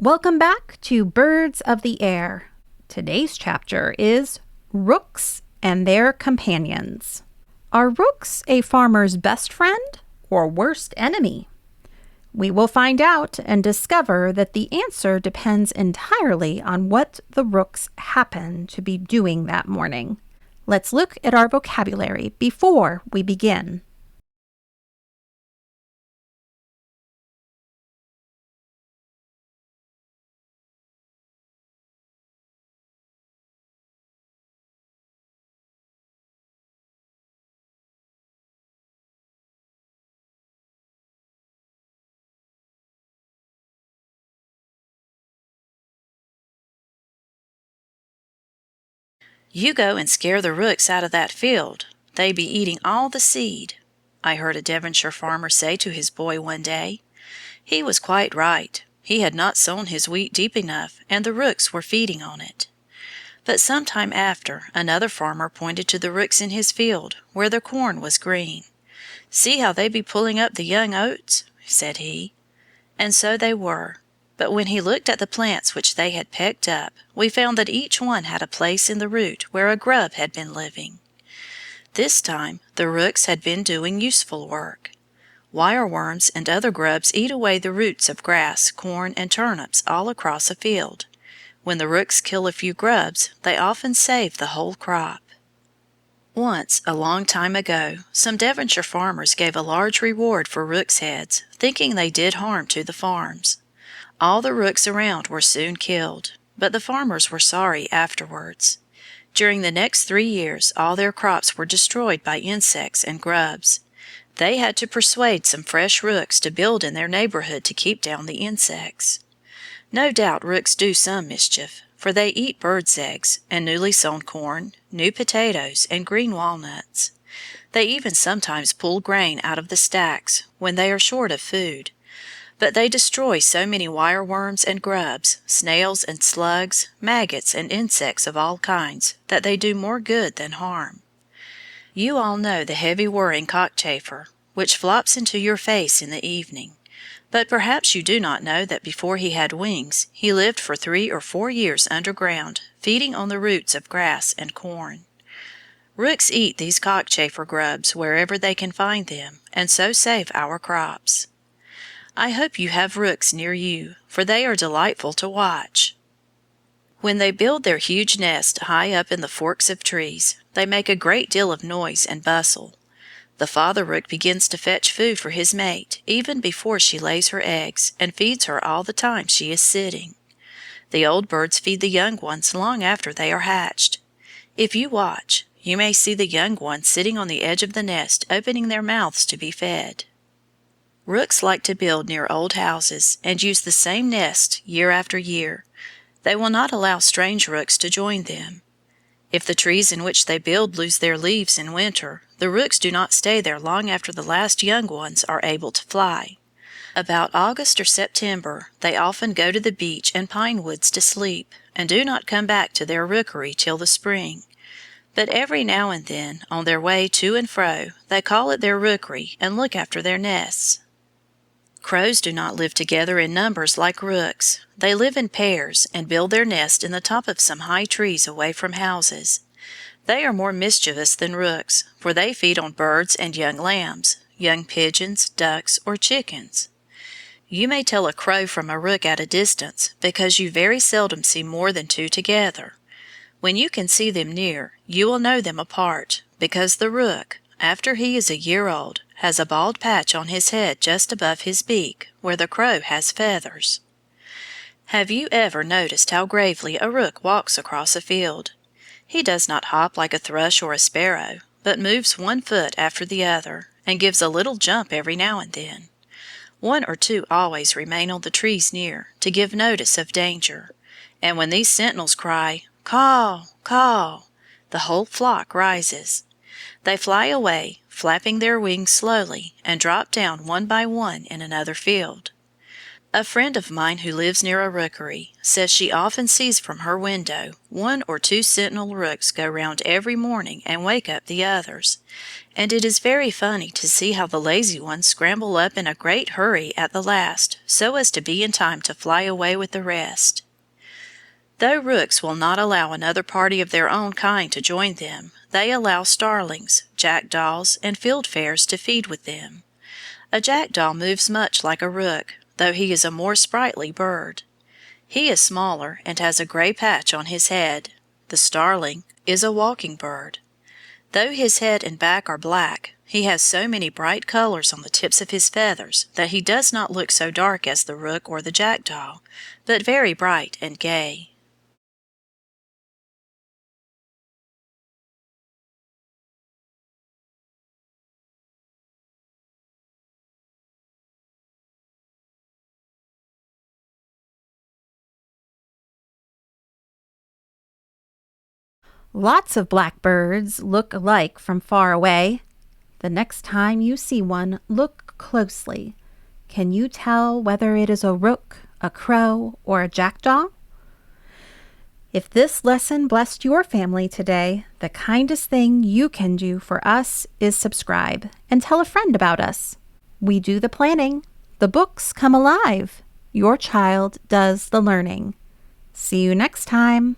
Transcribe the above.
Welcome back to Birds of the Air. Today's chapter is Rooks and Their Companions. Are rooks a farmer's best friend or worst enemy? We will find out and discover that the answer depends entirely on what the rooks happen to be doing that morning. Let's look at our vocabulary before we begin. "You go and scare the rooks out of that field. They be eating all the seed," I heard a Devonshire farmer say to his boy one day. He was quite right. He had not sown his wheat deep enough, and the rooks were feeding on it. But some time after, another farmer pointed to the rooks in his field, where the corn was green. "See how they be pulling up the young oats," said he. And so they were. But when he looked at the plants which they had pecked up, we found that each one had a place in the root where a grub had been living. This time the rooks had been doing useful work. Wireworms and other grubs eat away the roots of grass, corn, and turnips all across a field. When the rooks kill a few grubs, they often save the whole crop. Once, a long time ago, some Devonshire farmers gave a large reward for rooks' heads, thinking they did harm to the farms. All the rooks around were soon killed, but the farmers were sorry afterwards. During the next 3 years all their crops were destroyed by insects and grubs. They had to persuade some fresh rooks to build in their neighborhood to keep down the insects. No doubt rooks do some mischief, for they eat birds' eggs, and newly sown corn, new potatoes, and green walnuts. They even sometimes pull grain out of the stacks when they are short of food. But they destroy so many wireworms and grubs, snails and slugs, maggots and insects of all kinds, that they do more good than harm. You all know the heavy whirring cockchafer, which flops into your face in the evening. But perhaps you do not know that before he had wings, he lived for 3 or 4 years underground, feeding on the roots of grass and corn. Rooks eat these cockchafer grubs wherever they can find them, and so save our crops. I hope you have rooks near you, for they are delightful to watch. When they build their huge nest high up in the forks of trees, they make a great deal of noise and bustle. The father rook begins to fetch food for his mate even before she lays her eggs, and feeds her all the time she is sitting. The old birds feed the young ones long after they are hatched. If you watch, you may see the young ones sitting on the edge of the nest opening their mouths to be fed. Rooks like to build near old houses, and use the same nest year after year. They will not allow strange rooks to join them. If the trees in which they build lose their leaves in winter, the rooks do not stay there long after the last young ones are able to fly. About August or September they often go to the beech and pine woods to sleep, and do not come back to their rookery till the spring. But every now and then, on their way to and fro, they call at their rookery and look after their nests. Crows do not live together in numbers like rooks. They live in pairs, and build their nest in the top of some high trees away from houses. They are more mischievous than rooks, for they feed on birds and young lambs, young pigeons, ducks, or chickens. You may tell a crow from a rook at a distance, because you very seldom see more than 2 together. When you can see them near, you will know them apart, because the rook, after he is a year old, has a bald patch on his head just above his beak, where the crow has feathers. Have you ever noticed how gravely a rook walks across a field? He does not hop like a thrush or a sparrow, but moves one foot after the other, and gives a little jump every now and then. 1 or 2 always remain on the trees near, to give notice of danger, and when these sentinels cry, "Caw, caw," the whole flock rises. They fly away, flapping their wings slowly, and drop down one by one in another field. A friend of mine who lives near a rookery says she often sees from her window 1 or 2 sentinel rooks go round every morning and wake up the others, and it is very funny to see how the lazy ones scramble up in a great hurry at the last so as to be in time to fly away with the rest. Though rooks will not allow another party of their own kind to join them, they allow starlings, jackdaws, and fieldfares to feed with them. A jackdaw moves much like a rook, though he is a more sprightly bird. He is smaller and has a gray patch on his head. The starling is a walking bird. Though his head and back are black, he has so many bright colors on the tips of his feathers that he does not look so dark as the rook or the jackdaw, but very bright and gay. Lots of blackbirds look alike from far away. The next time you see one, look closely. Can you tell whether it is a rook, a crow, or a jackdaw? If this lesson blessed your family today, the kindest thing you can do for us is subscribe and tell a friend about us. We do the planning. The books come alive. Your child does the learning. See you next time.